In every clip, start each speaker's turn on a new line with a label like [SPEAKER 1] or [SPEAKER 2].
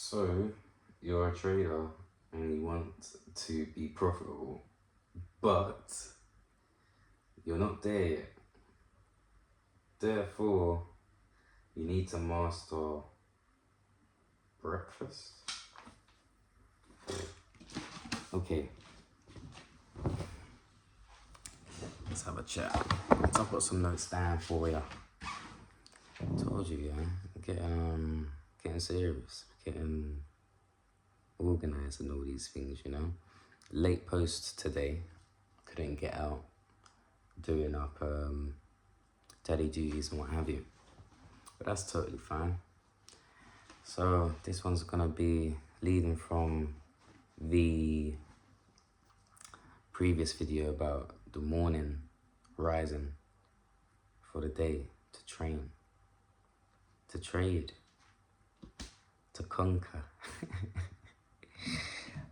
[SPEAKER 1] So, you're a trader and you want to be profitable, but you're not there yet. Therefore, you need to master breakfast. Okay, let's have a chat. I've got some notes down for you. Told you, yeah. Getting serious, getting organized and all these things, you know. Late post today, couldn't get out, doing up daddy duties and what have you. But that's totally fine. So this one's gonna be leading from the previous video about the morning rising for the day to train, to trade, to conquer.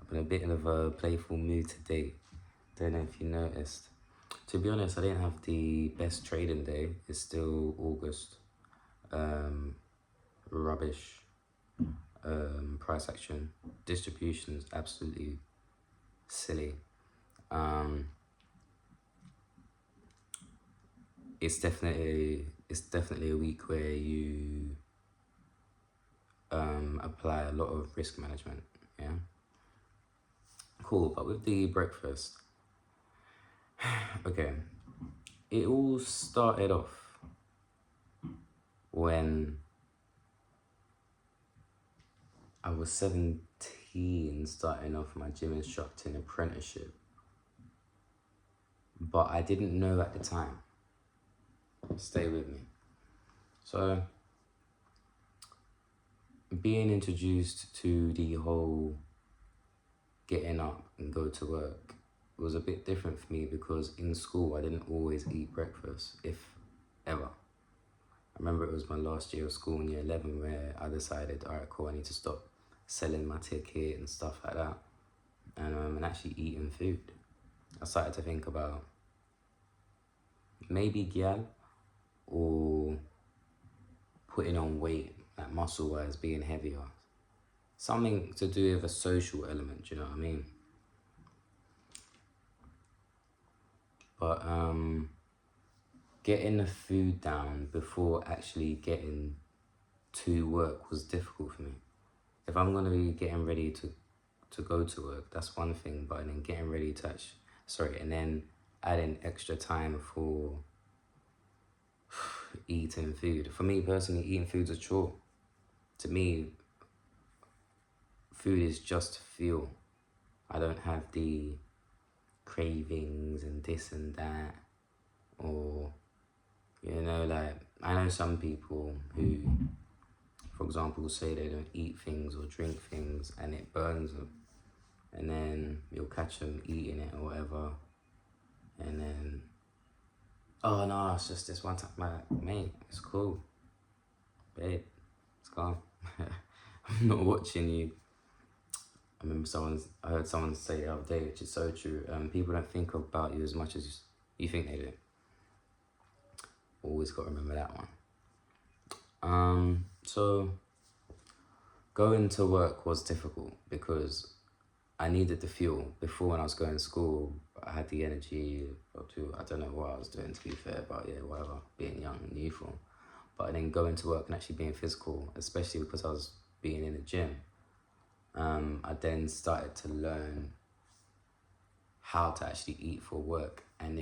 [SPEAKER 1] I've been a bit of a playful mood today. Don't know if you noticed. To be honest, I didn't have the best trading day. It's still August. Rubbish. Price action. Distributions absolutely silly. It's definitely a week where you apply a lot of risk management. Yeah. Cool. But with the breakfast, okay, it all started off when I was 17, starting off my gym instructing apprenticeship. But I didn't know at the time. Stay with me. So, being introduced to the whole getting up and go to work was a bit different for me because in school I didn't always eat breakfast, if ever. I remember it was my last year of school in year 11 where I decided, all right, cool, I need to stop selling my ticket and stuff like that, and actually eating food. I started to think about maybe gyal or putting on weight, like muscle-wise, being heavier. Something to do with a social element, you know what I mean? But getting the food down before actually getting to work was difficult for me. If I'm gonna be getting ready to go to work, that's one thing, but then getting ready to and then adding extra time for eating food. For me personally, eating food's a chore. To me, food is just fuel. I don't have the cravings and this and that, or, you know, like, I know some people who, for example, say they don't eat things or drink things and it burns them, and then you'll catch them eating it or whatever, and then, oh no, it's just this one time. Like, mate, it's cool, babe, it's gone. I'm not watching you. I remember I heard someone say the other day, which is so true, people don't think about you as much as you think they do. Always got to remember that one. So going to work was difficult because I needed the fuel. Before, when I was going to school, I had the energy I don't know what I was doing, to be fair, but yeah, whatever, being young and youthful. But then going to work and actually being physical, especially because I was being in the gym, I then started to learn how to actually eat for work. And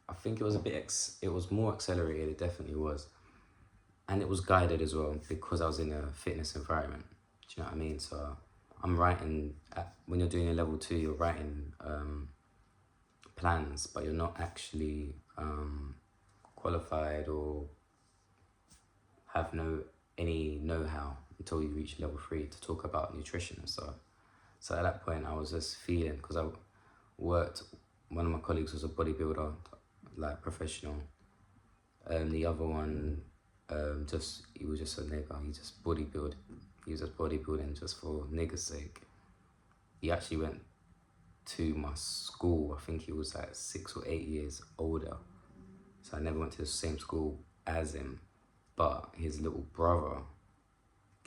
[SPEAKER 1] I think it was it was more accelerated, it definitely was. And it was guided as well because I was in a fitness environment. Do you know what I mean? So I'm writing, when you're doing a level 2, you're writing plans, but you're not actually qualified or have any know-how until you reach level 3 to talk about nutrition and stuff. So at that point I was just feeling, because I worked, one of my colleagues was a bodybuilder, like professional, and the other one, he was just a nigger. He was just bodybuilding just for nigger's sake. He actually went to my school. I think he was like 6 or 8 years older, so I never went to the same school as him. But his little brother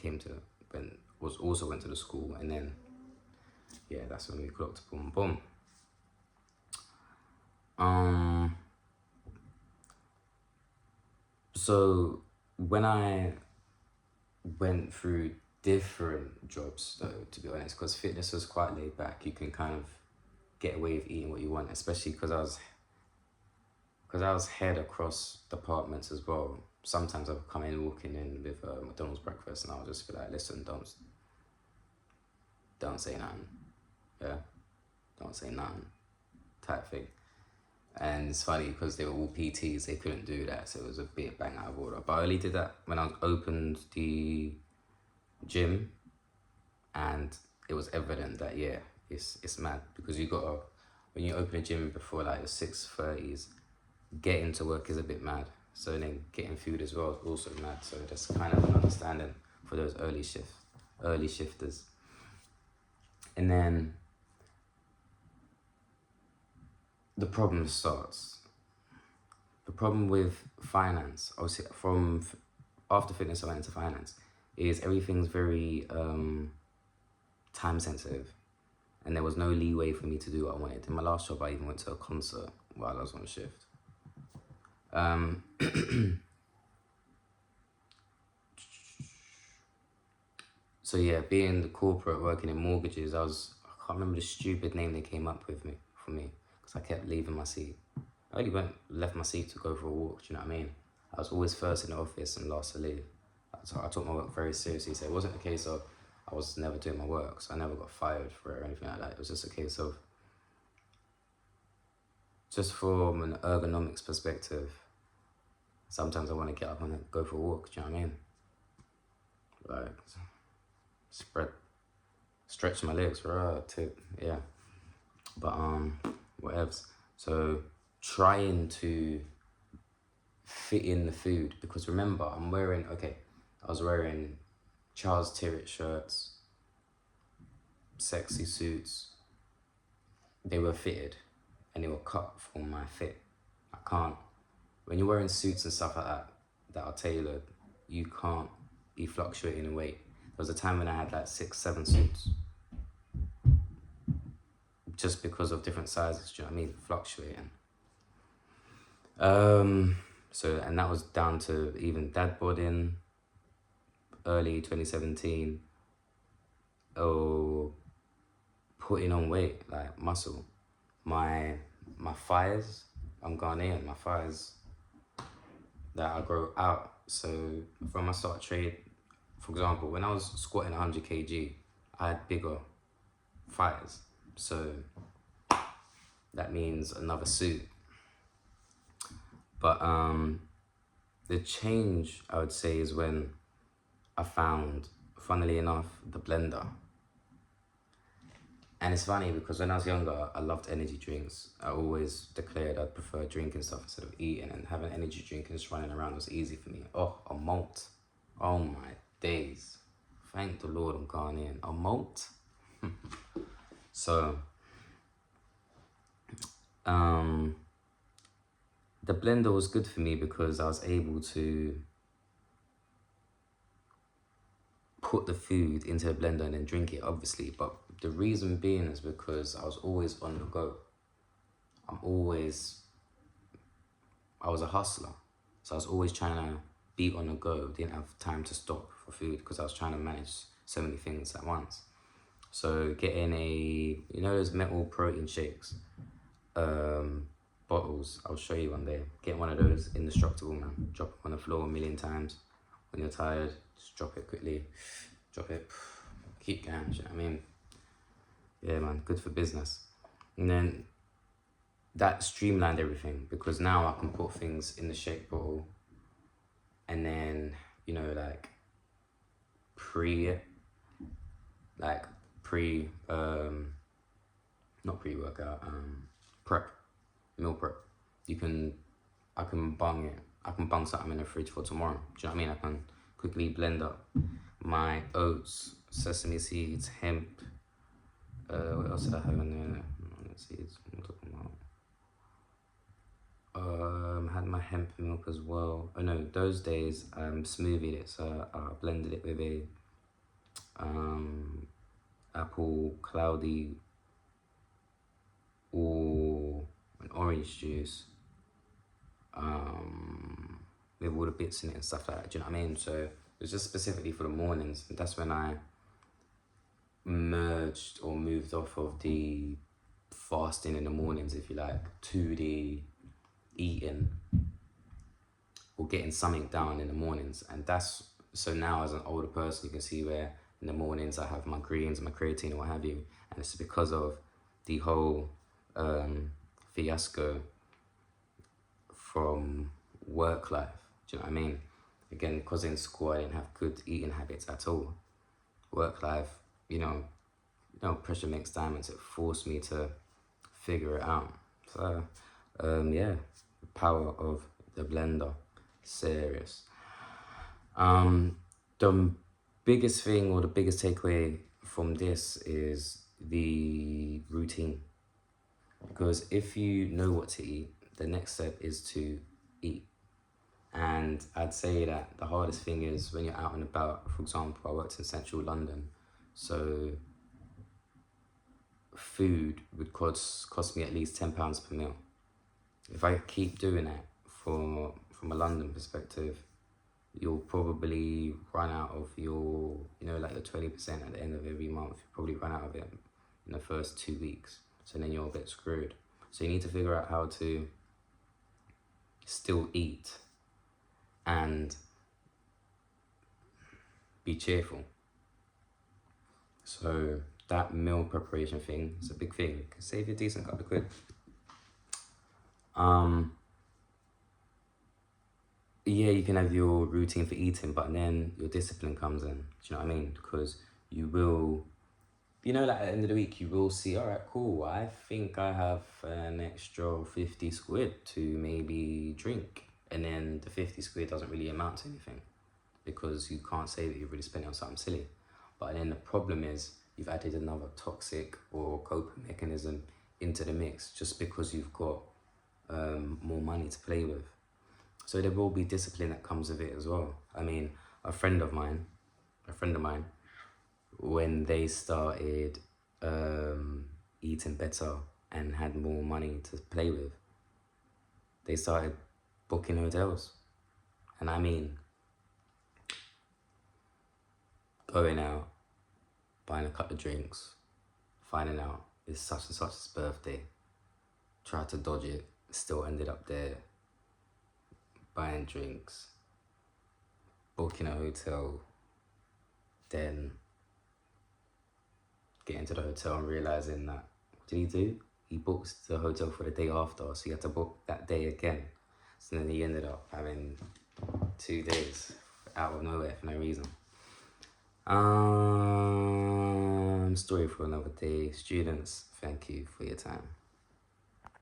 [SPEAKER 1] went was also went to the school, and then yeah, that's when we clocked. Boom, boom. So when I went through different jobs, though, to be honest, because fitness was quite laid back, you can kind of get away with eating what you want, especially because I was head across departments as well. Sometimes I would come in walking in with McDonald's breakfast, and I'll just be like, listen, don't say nothing, yeah, don't say nothing, type thing. And it's funny because they were all PTs, they couldn't do that, so it was a bit bang out of order. But I only did that when I opened the gym, and it was evident that yeah, it's mad, because you gotta, when you open a gym before like your 6:30s, getting to work is a bit mad. So then getting food as well is also mad. So that's kind of an understanding for those early shifters. And then the problem starts. The problem with finance, obviously from after fitness I went into finance, is everything's very time sensitive, and there was no leeway for me to do what I wanted. In my last job, I even went to a concert while I was on shift. So yeah, being the corporate, working in mortgages, I can't remember the stupid name they came up with for me, because I kept leaving my seat. I only left my seat to go for a walk, do you know what I mean? I was always first in the office and last to leave. I took my work very seriously, so it wasn't a case of I was never doing my work, so I never got fired for it or anything like that. It was just a case of, just from an ergonomics perspective, sometimes I want to get up and go for a walk, do you know what I mean? Like, stretch my legs, yeah. But whatevs. So trying to fit in the food, because remember, I was wearing Charles Tyrwhitt shirts, sexy suits. They were fitted and they were cut for my fit. I can't, when you're wearing suits and stuff like that are tailored, you can't be fluctuating in weight. There was a time when I had like 6-7 suits, just because of different sizes, do you know what I mean? Fluctuating. So, and that was down to even dad boarding, early 2017, or putting on weight, like muscle. My thighs, I'm Ghanaian, my thighs that I grow out. So from I start trade, for example, when I was squatting 100 kg, I had bigger thighs. So that means another suit. But the change, I would say, is when I found, funnily enough, the blender. And it's funny because when I was younger, I loved energy drinks. I always declared I'd prefer drinking stuff instead of eating, and having energy drink and just running around was easy for me. Oh, a malt. Oh my days. Thank the Lord I'm Ghanaian. A malt? So, the blender was good for me because I was able to put the food into the blender and then drink it, obviously. But the reason being is because I was always on the go. I was a hustler. So I was always trying to be on the go. Didn't have time to stop for food because I was trying to manage so many things at once. So getting those metal protein shakes, bottles, I'll show you one day. Get one of those, indestructible, man. Drop it on the floor 1,000,000 times. When you're tired, just drop it quickly. Drop it, keep going, do you know what I mean? Yeah, man, good for business. And then that streamlined everything, because now I can put things in the shake bottle and then, like not pre-workout, meal prep. I can bung it. I can bung something in the fridge for tomorrow. Do you know what I mean? I can quickly blend up my oats, sesame seeds, hemp. What else did I have in there? Seeds. What am I talking about? I had my hemp milk as well. Oh no, those days smoothied it, so I blended it with a apple, cloudy, or an orange juice, with all the bits in it and stuff like that. Do you know what I mean? So it was just specifically for the mornings. And that's when I merged or moved off of the fasting in the mornings, if you like, to the eating or getting something down in the mornings. And that's, so now as an older person, you can see where in the mornings I have my greens, my creatine, or what have you. And it's because of the whole fiasco from work life. Do you know what I mean? Again, because in school I didn't have good eating habits at all. Work life, you know, pressure makes diamonds. It forced me to figure it out. So, yeah, the power of the blender, serious. The biggest thing or the biggest takeaway from this is the routine. Because if you know what to eat, the next step is to eat. And I'd say that the hardest thing is when you're out and about. For example, I worked in central London, so food would cost me at least £10 per meal. If I keep doing that from a London perspective, you'll probably run out of your, like the 20% at the end of every month. You'll probably run out of it in the first 2 weeks. So then you're a bit screwed. So you need to figure out how to still eat and be cheerful. So that meal preparation thing is a big thing. It can save you a decent couple of quid. Yeah, you can have your routine for eating, but then your discipline comes in. Do you know what I mean? Because you will, like at the end of the week, you will see, all right, cool, I think I have an extra 50 squid to maybe drink. And then the 50 squid doesn't really amount to anything because you can't say that you've really spent it on something silly. But then the problem is you've added another toxic or coping mechanism into the mix just because you've got more money to play with. So there will be discipline that comes with it as well. I mean, a friend of mine, when they started eating better and had more money to play with, they started booking hotels. And I mean, going out, buying a couple of drinks, finding out it's such and such's birthday, tried to dodge it, still ended up there, buying drinks, booking a hotel, then getting to the hotel and realizing that, what did he do? He booked the hotel for the day after, so he had to book that day again. So then he ended up having 2 days out of nowhere for no reason. Story for another day. Students, thank you for your time.